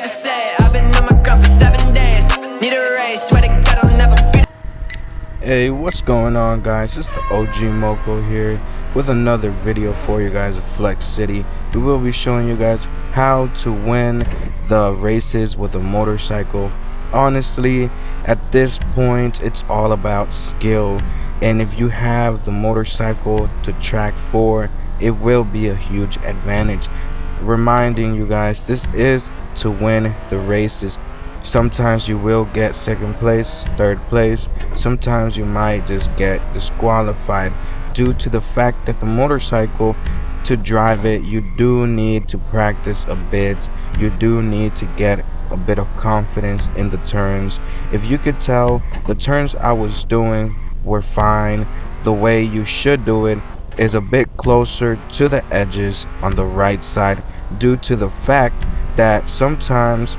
never say. I've been on my grind for 7 days. Need a race, swear to God I'll never be. Hey, what's going on, guys? It's the OG Moko here with another video for you guys of Flex City. We will be showing you guys how to win the races with a motorcycle. Honestly, at this point it's all about skill, and if you have the motorcycle to track for, it will be a huge advantage. Reminding you guys, this is to win the races. Sometimes you will get second place, third place. Sometimes you might just get disqualified due to the fact that the motorcycle, to drive it, you do need to practice a bit. You do need to get a bit of confidence in the turns. If you could tell, the turns I was doing were fine. The way you should do it is a bit closer to the edges on the right side, due to the fact that sometimes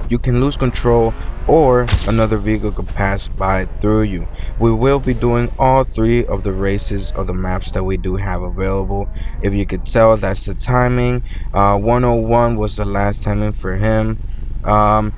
you can lose control or another vehicle could pass by through you. We will be doing all three of the races of the maps that we do have available. If you could tell, that's the timing. 101 was the last timing for him. A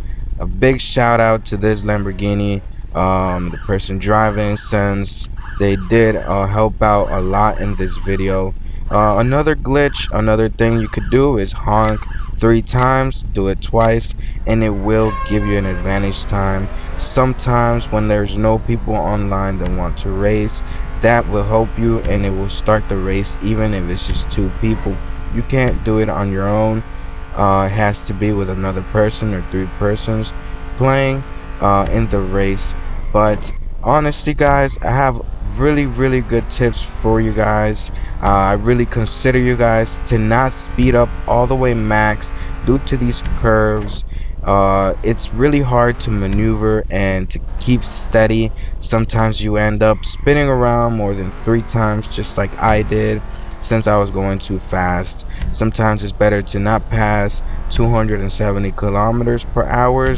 big shout out to this Lamborghini, the person driving, since they did help out a lot in this video. Another glitch, another thing you could do is honk 3 times, do it twice, and it will give you an advantage time. Sometimes when there's no people online that want to race, that will help you, and it will start the race even if it's just 2 people. You can't do it on your own. It has to be with another person or 3 persons playing in the race. But honestly, guys, I have really good tips for you guys. I really consider you guys to not speed up all the way max due to these curves. It's really hard to maneuver and to keep steady. Sometimes you end up spinning around more than 3 times, just like I did, since I was going too fast. Sometimes it's better to not pass 270 kilometers per hour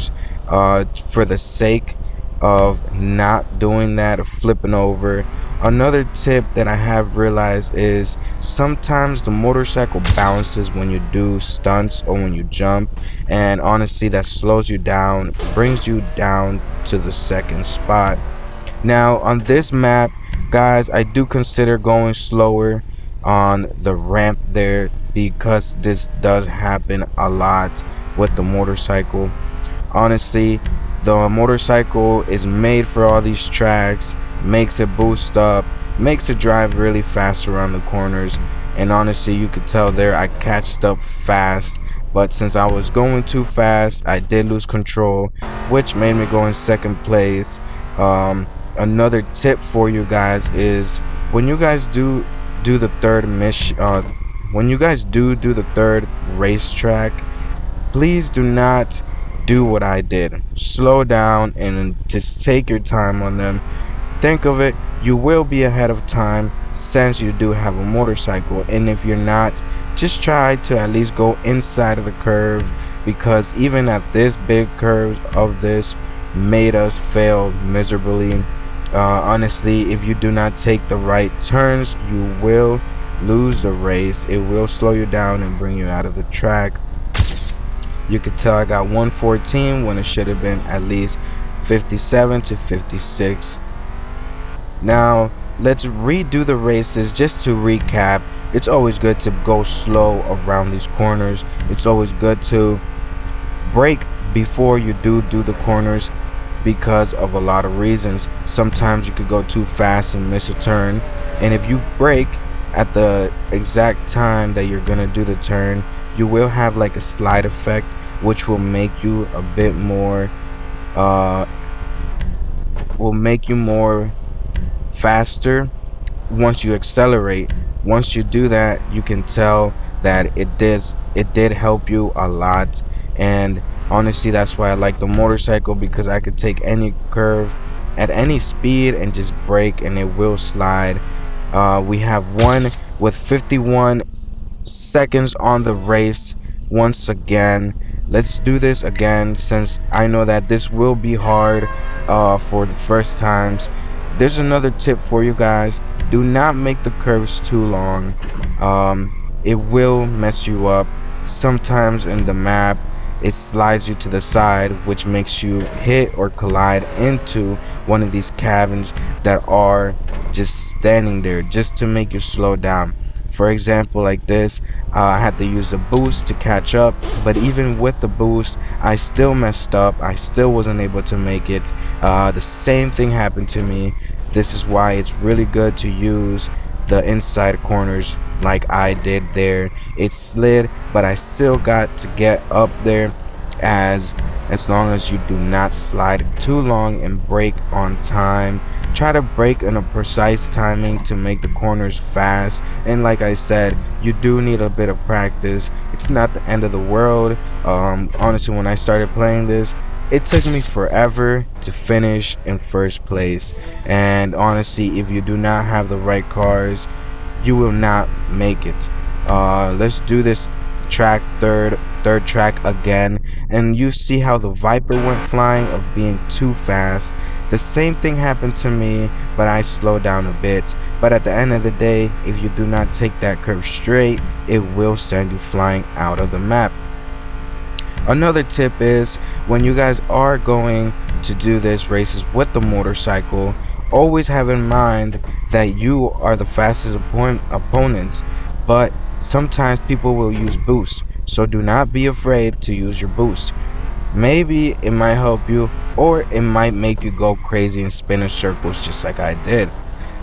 for the sake of not doing that, or flipping over. Another tip that I have realized is sometimes the motorcycle bounces when you do stunts or when you jump, and honestly that slows you down, brings you down to the second spot. Now on this map, guys, I do consider going slower on the ramp there, because this does happen a lot with the motorcycle. Honestly, the motorcycle is made for all these tracks, makes it boost up, makes it drive really fast around the corners. And honestly, you could tell there I catched up fast, but since I was going too fast, I did lose control, which made me go in second place. Another tip for you guys is when you guys do the third mission, when you guys do the third racetrack, please do not do what I did. Slow down and just take your time on them. Think of it, you will be ahead of time since you do have a motorcycle, and if you're not, just try to at least go inside of the curve, because even at this big curve of this made us fail miserably. Honestly, if you do not take the right turns, you will lose the race. It will slow you down and bring you out of the track. You could tell I got 114 when it should have been at least 57 to 56. Now let's redo the races. Just to recap, it's always good to go slow around these corners. It's always good to brake before you do the corners, because of a lot of reasons. Sometimes you could go too fast and miss a turn, and if you brake at the exact time that you're gonna do the turn, you will have like a slide effect, which will make you a bit more faster once you accelerate. Once you do that, you can tell that it did help you a lot. And honestly, that's why I like the motorcycle, because I could take any curve at any speed and just brake and it will slide. We have one with 51 seconds on the race once again. Let's do this again, since I know that this will be hard for the first times. There's another tip for you guys. Do not make the curves too long. It will mess you up. Sometimes in the map it slides you to the side, which makes you hit or collide into one of these cabins that are just standing there just to make you slow down. For example, like this, I had to use the boost to catch up, but even with the boost, I still messed up. I still wasn't able to make it. The same thing happened to me. This is why it's really good to use the inside corners like I did there. It slid, but I still got to get up there, as long as you do not slide too long and brake on time. Try to brake in a precise timing to make the corners fast, and like I said, you do need a bit of practice. It's not the end of the world. Honestly, when I started playing this, it took me forever to finish in first place, and honestly, if you do not have the right cars, you will not make it. Let's do this track, third track again, and you see how the Viper went flying of being too fast. The same thing happened to me, but I slowed down a bit. But at the end of the day, if you do not take that curve straight, it will send you flying out of the map. Another tip is, when you guys are going to do this races with the motorcycle, always have in mind that you are the fastest opponent, but sometimes people will use boost, so do not be afraid to use your boost. Maybe it might help you, or it might make you go crazy and spin in circles just like I did.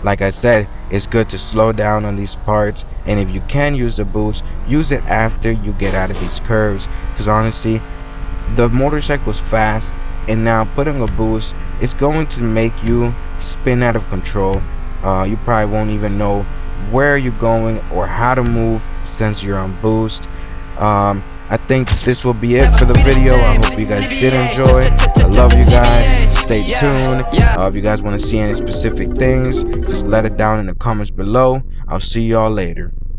Like I said, it's good to slow down on these parts, and if you can use the boost, use it after you get out of these curves, because honestly, the motorcycle is fast, and now putting a boost is going to make you spin out of control. You probably won't even know where you're going or how to move since you're on boost. I think this will be it for the video. I hope you guys did enjoy. I love you guys. Stay tuned. If you guys want to see any specific things, just let it down in the comments below. I'll see y'all later.